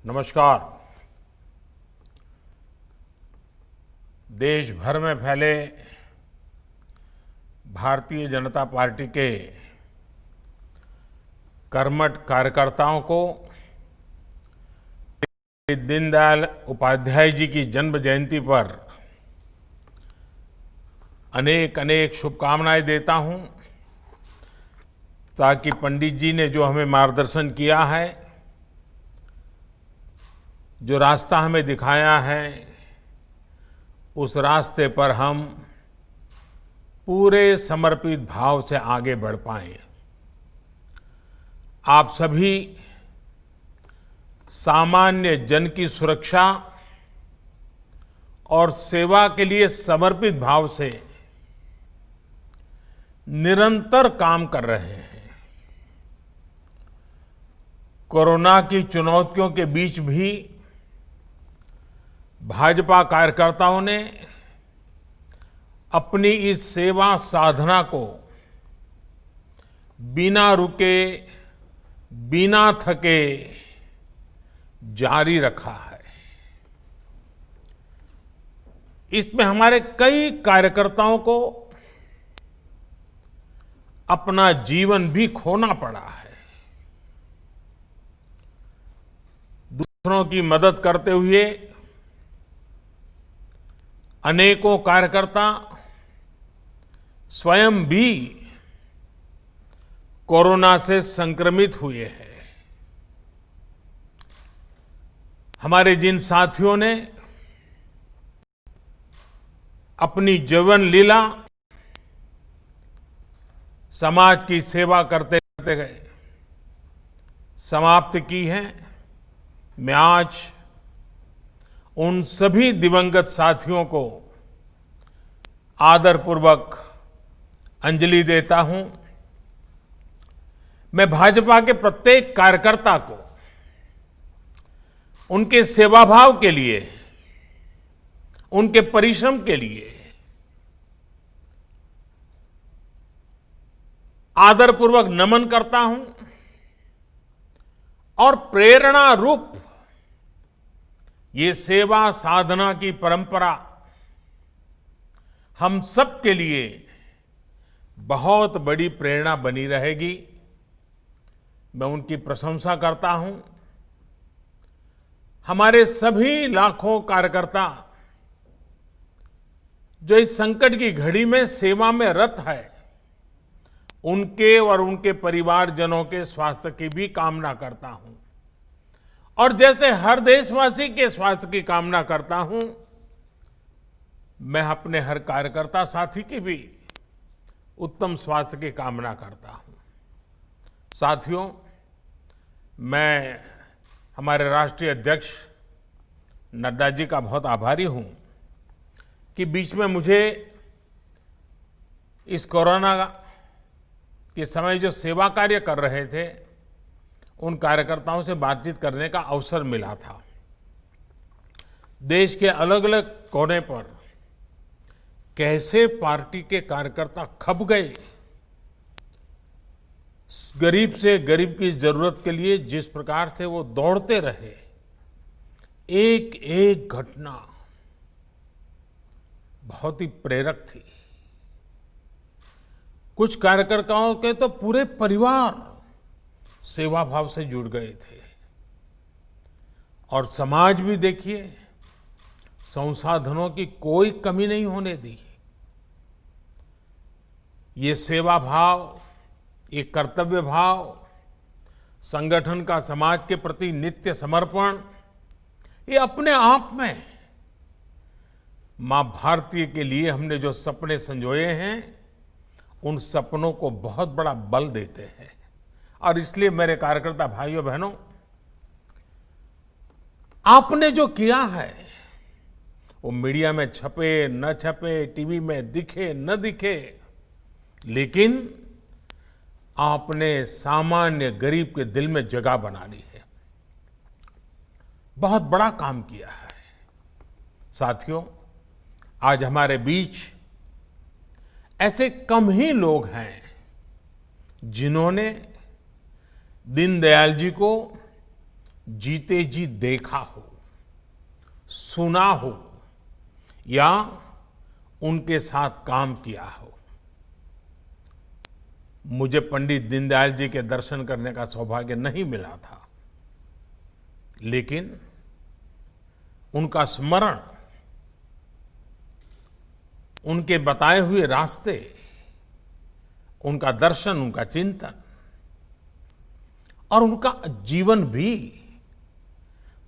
नमस्कार। देश भर में फैले भारतीय जनता पार्टी के कर्मठ कार्यकर्ताओं को दीनदयाल उपाध्याय जी की जन्म जयंती पर अनेक अनेक शुभकामनाएं देता हूं, ताकि पंडित जी ने जो हमें मार्गदर्शन किया है, जो रास्ता हमें दिखाया है, उस रास्ते पर हम पूरे समर्पित भाव से आगे बढ़ पाएं। आप सभी सामान्य जन की सुरक्षा और सेवा के लिए समर्पित भाव से निरंतर काम कर रहे हैं। कोरोना की चुनौतियों के बीच भी भाजपा कार्यकर्ताओं ने अपनी इस सेवा साधना को बिना रुके, बिना थके जारी रखा है। इसमें हमारे कई कार्यकर्ताओं को अपना जीवन भी खोना पड़ा है। दूसरों की मदद करते हुए अनेकों कार्यकर्ता स्वयं भी कोरोना से संक्रमित हुए हैं। हमारे जिन साथियों ने अपनी जीवन लीला समाज की सेवा करते करते समाप्त की है, मैं आज उन सभी दिवंगत साथियों को आदरपूर्वक अंजलि देता हूं। मैं भाजपा के प्रत्येक कार्यकर्ता को उनके सेवाभाव के लिए, उनके परिश्रम के लिए आदरपूर्वक नमन करता हूं और प्रेरणा रूप ये सेवा साधना की परंपरा हम सब के लिए बहुत बड़ी प्रेरणा बनी रहेगी। मैं उनकी प्रशंसा करता हूं। हमारे सभी लाखों कार्यकर्ता जो इस संकट की घड़ी में सेवा में रत है, उनके और उनके परिवारजनों के स्वास्थ्य की भी कामना करता हूं। और जैसे हर देशवासी के स्वास्थ्य की कामना करता हूं, मैं अपने हर कार्यकर्ता साथी की भी उत्तम स्वास्थ्य की कामना करता हूं। साथियों, मैं हमारे राष्ट्रीय अध्यक्ष नड्डा जी का बहुत आभारी हूं कि बीच में मुझे इस कोरोना के समय जो सेवा कार्य कर रहे थे, उन कार्यकर्ताओं से बातचीत करने का अवसर मिला था। देश के अलग अलग कोने पर कैसे पार्टी के कार्यकर्ता खप गए, गरीब से गरीब की जरूरत के लिए जिस प्रकार से वो दौड़ते रहे, एक एक घटना बहुत ही प्रेरक थी। कुछ कार्यकर्ताओं के तो पूरे परिवार सेवा भाव से जुड़ गए थे। और समाज भी देखिए, संसाधनों की कोई कमी नहीं होने दी। ये सेवा भाव, ये कर्तव्य भाव, संगठन का समाज के प्रति नित्य समर्पण, ये अपने आप में मां भारती के लिए हमने जो सपने संजोए हैं, उन सपनों को बहुत बड़ा बल देते हैं। और इसलिए मेरे कार्यकर्ता भाइयों बहनों, आपने जो किया है वो मीडिया में छपे न छपे, टीवी में दिखे न दिखे, लेकिन आपने सामान्य गरीब के दिल में जगह बना ली है। बहुत बड़ा काम किया है। साथियों, आज हमारे बीच ऐसे कम ही लोग हैं जिन्होंने दीनदयाल जी को जीते जी देखा हो, सुना हो या उनके साथ काम किया हो। मुझे पंडित दीनदयाल जी के दर्शन करने का सौभाग्य नहीं मिला था, लेकिन उनका स्मरण, उनके बताए हुए रास्ते, उनका दर्शन, उनका चिंतन और उनका जीवन भी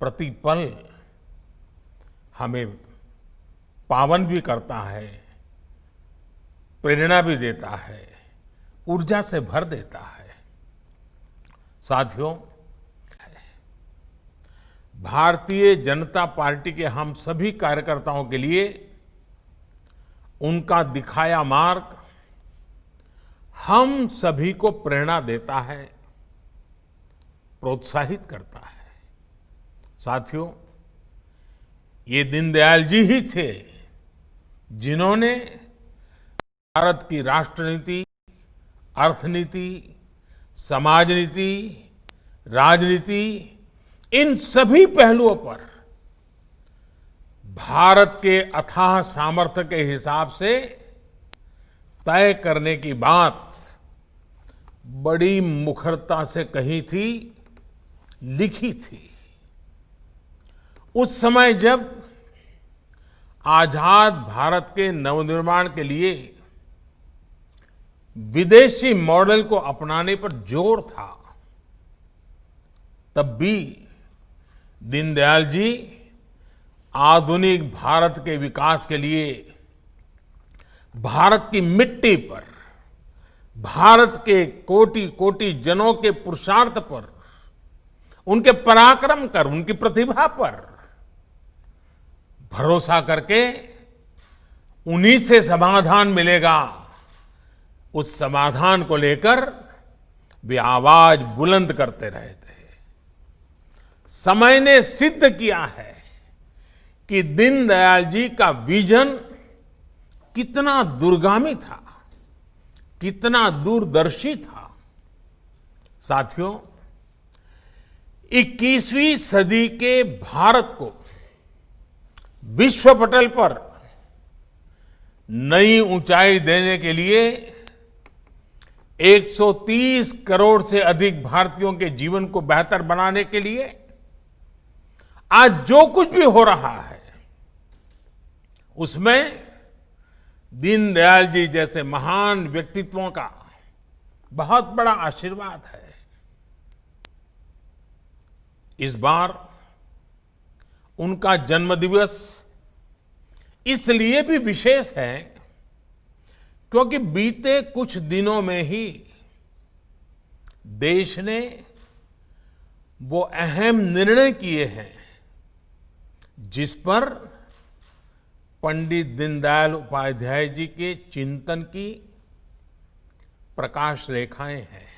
प्रतिपल हमें पावन भी करता है, प्रेरणा भी देता है, ऊर्जा से भर देता है। साथियों, भारतीय जनता पार्टी के हम सभी कार्यकर्ताओं के लिए उनका दिखाया मार्ग हम सभी को प्रेरणा देता है, प्रोत्साहित करता है। साथियों, ये दीनदयाल जी ही थे जिन्होंने भारत की राष्ट्रनीति, अर्थनीति, समाज नीति, राजनीति, इन सभी पहलुओं पर भारत के अथाह सामर्थ्य के हिसाब से तय करने की बात बड़ी मुखरता से कही थी, लिखी थी। उस समय जब आजाद भारत के नवनिर्माण के लिए विदेशी मॉडल को अपनाने पर जोर था, तब भी दीनदयाल जी आधुनिक भारत के विकास के लिए भारत की मिट्टी पर, भारत के कोटि कोटि जनों के पुरुषार्थ पर, उनके पराक्रम कर, उनकी प्रतिभा पर भरोसा करके उन्हीं से समाधान मिलेगा, उस समाधान को लेकर वे आवाज बुलंद करते रहे थे। समय ने सिद्ध किया है कि दीनदयाल जी का विजन कितना दूरगामी था, कितना दूरदर्शी था। साथियों, 21वीं सदी के भारत को विश्व पटल पर नई ऊंचाई देने के लिए 130 करोड़ से अधिक भारतीयों के जीवन को बेहतर बनाने के लिए आज जो कुछ भी हो रहा है, उसमें दीनदयाल जी जैसे महान व्यक्तित्वों का बहुत बड़ा आशीर्वाद है। इस बार उनका जन्मदिवस इसलिए भी विशेष है क्योंकि बीते कुछ दिनों में ही देश ने वो अहम निर्णय किए हैं जिस पर पंडित दीनदयाल उपाध्याय जी के चिंतन की प्रकाश रेखाएं हैं,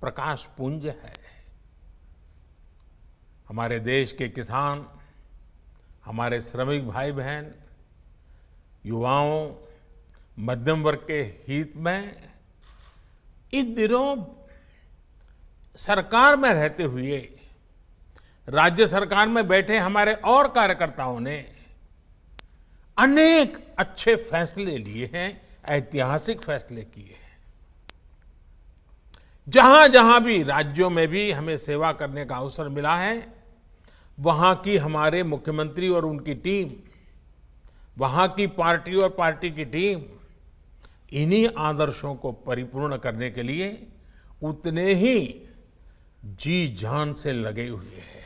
प्रकाश पुंज है। हमारे देश के किसान, हमारे श्रमिक भाई बहन, युवाओं, मध्यम वर्ग के हित में इन दिनों सरकार में रहते हुए, राज्य सरकार में बैठे हमारे और कार्यकर्ताओं ने अनेक अच्छे फैसले लिए हैं, ऐतिहासिक फैसले किए हैं। जहां जहां भी राज्यों में भी हमें सेवा करने का अवसर मिला है, वहां की हमारे मुख्यमंत्री और उनकी टीम, वहां की पार्टी और पार्टी की टीम इन्हीं आदर्शों को परिपूर्ण करने के लिए उतने ही जी जान से लगे हुए हैं।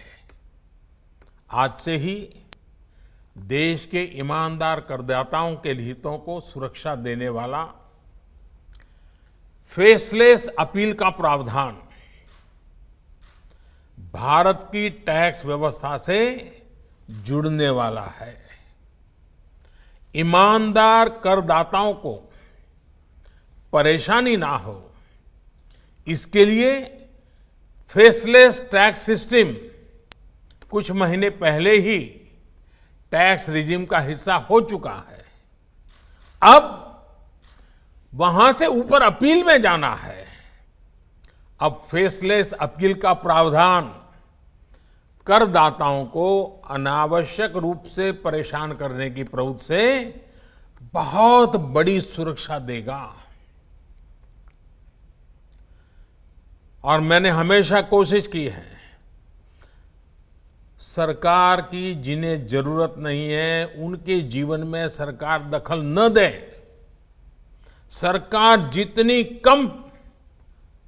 आज से ही देश के ईमानदार करदाताओं के हितों को सुरक्षा देने वाला फेसलेस अपील का प्रावधान भारत की टैक्स व्यवस्था से जुड़ने वाला है। ईमानदार करदाताओं को परेशानी ना हो, इसके लिए फेसलेस टैक्स सिस्टम कुछ महीने पहले ही टैक्स रिजिम का हिस्सा हो चुका है। अब वहां से ऊपर अपील में जाना है। अब फेसलेस अपील का प्रावधान करदाताओं को अनावश्यक रूप से परेशान करने की प्रवृत्ति से बहुत बड़ी सुरक्षा देगा। और मैंने हमेशा कोशिश की है, सरकार की जिन्हें जरूरत नहीं है उनके जीवन में सरकार दखल न दे। सरकार जितनी कम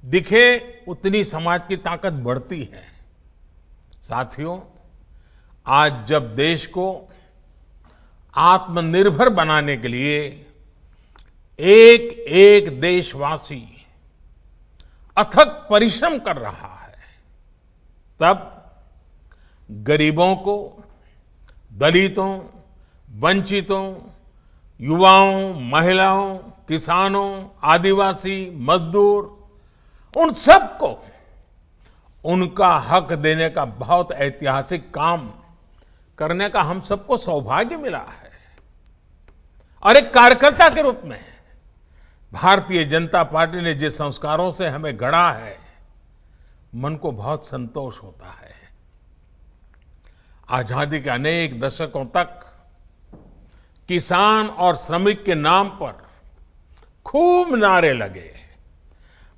दिखे उतनी समाज की ताकत बढ़ती है। साथियों, आज जब देश को आत्मनिर्भर बनाने के लिए एक एक देशवासी अथक परिश्रम कर रहा है, तब गरीबों को, दलितों, वंचितों, युवाओं, महिलाओं, किसानों, आदिवासी, मजदूर, उन सबको उनका हक देने का बहुत ऐतिहासिक काम करने का हम सबको सौभाग्य मिला है। और एक कार्यकर्ता के रूप में भारतीय जनता पार्टी ने जिस संस्कारों से हमें गढ़ा है, मन को बहुत संतोष होता है। आजादी के अनेक दशकों तक किसान और श्रमिक के नाम पर खूब नारे लगे,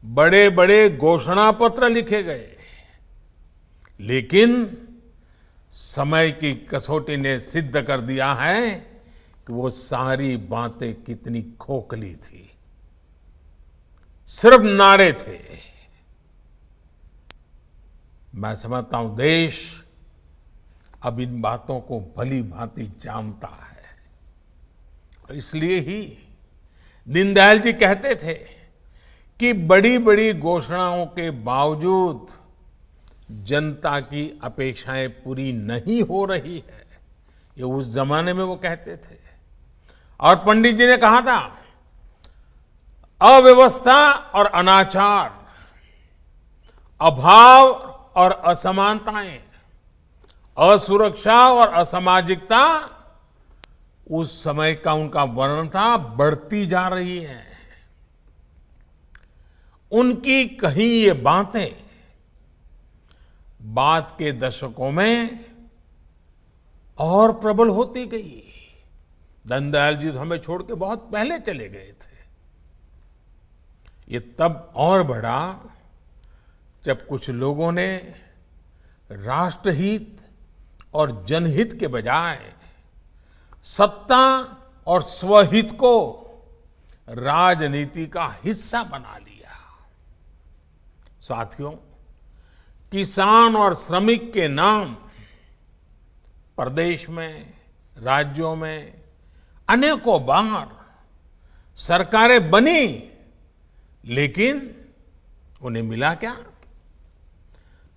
बड़े बड़े घोषणा पत्र लिखे गए, लेकिन समय की कसौटी ने सिद्ध कर दिया है कि वो सारी बातें कितनी खोखली थी, सिर्फ नारे थे। मैं समझता हूं देश अब इन बातों को भली भांति जानता है। और इसलिए ही दीनदयाल जी कहते थे कि बड़ी बड़ी घोषणाओं के बावजूद जनता की अपेक्षाएं पूरी नहीं हो रही है, ये उस जमाने में वो कहते थे। और पंडित जी ने कहा था, अव्यवस्था और अनाचार, अभाव और असमानताएं, असुरक्षा और असामाजिकता उस समय का उनका वर्णन था, बढ़ती जा रही है। उनकी कही ये बातें बाद के दशकों में और प्रबल होती गई। दीनदयाल जी तो हमें छोड़ के बहुत पहले चले गए थे। ये तब और बढ़ा जब कुछ लोगों ने राष्ट्रहित और जनहित के बजाय सत्ता और स्वहित को राजनीति का हिस्सा बना लिया। साथियों, किसान और श्रमिक के नाम प्रदेश में, राज्यों में अनेकों बार सरकारें बनी, लेकिन उन्हें मिला क्या?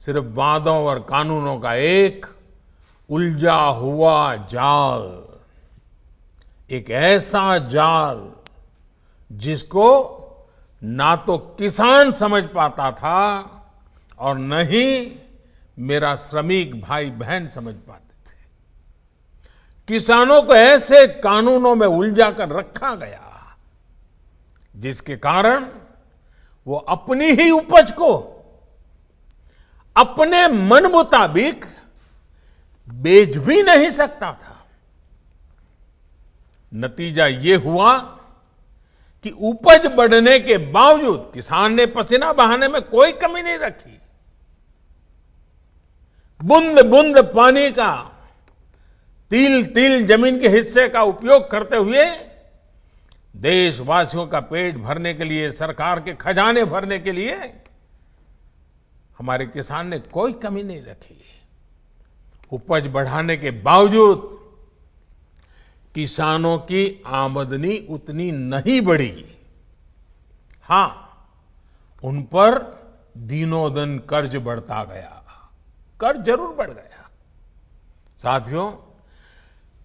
सिर्फ वादों और कानूनों का एक उलझा हुआ जाल, एक ऐसा जाल जिसको ना तो किसान समझ पाता था और न ही मेरा श्रमिक भाई बहन समझ पाते थे। किसानों को ऐसे कानूनों में उलझा कर रखा गया जिसके कारण वो अपनी ही उपज को अपने मन मुताबिक बेच भी नहीं सकता था। नतीजा ये हुआ कि उपज बढ़ने के बावजूद किसान ने पसीना बहाने में कोई कमी नहीं रखी। बूंद बूंद पानी का, तिल तिल जमीन के हिस्से का उपयोग करते हुए देशवासियों का पेट भरने के लिए, सरकार के खजाने भरने के लिए हमारे किसान ने कोई कमी नहीं रखी। उपज बढ़ाने के बावजूद किसानों की आमदनी उतनी नहीं बढ़ी। हां, उन पर दिनों दिन कर्ज बढ़ता गया, कर्ज जरूर बढ़ गया। साथियों,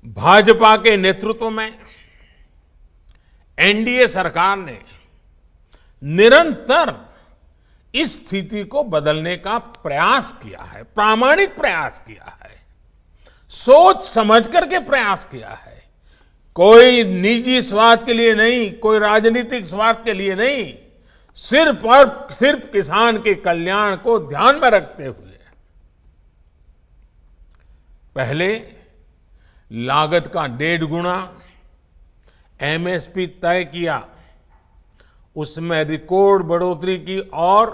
भाजपा के नेतृत्व में एनडीए सरकार ने निरंतर इस स्थिति को बदलने का प्रयास किया है, प्रामाणिक प्रयास किया है, सोच समझ करके प्रयास किया है। कोई निजी स्वार्थ के लिए नहीं, कोई राजनीतिक स्वार्थ के लिए नहीं, सिर्फ और सिर्फ किसान के कल्याण को ध्यान में रखते हुए पहले लागत का 1.5 गुना एमएसपी तय किया, उसमें रिकॉर्ड बढ़ोतरी की और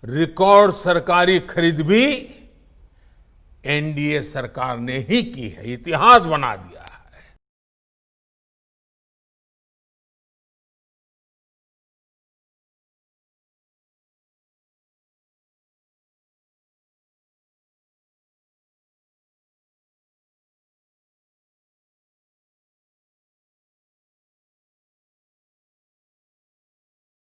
रिकॉर्ड सरकारी खरीद भी एनडीए सरकार ने ही की है, इतिहास बना दिया।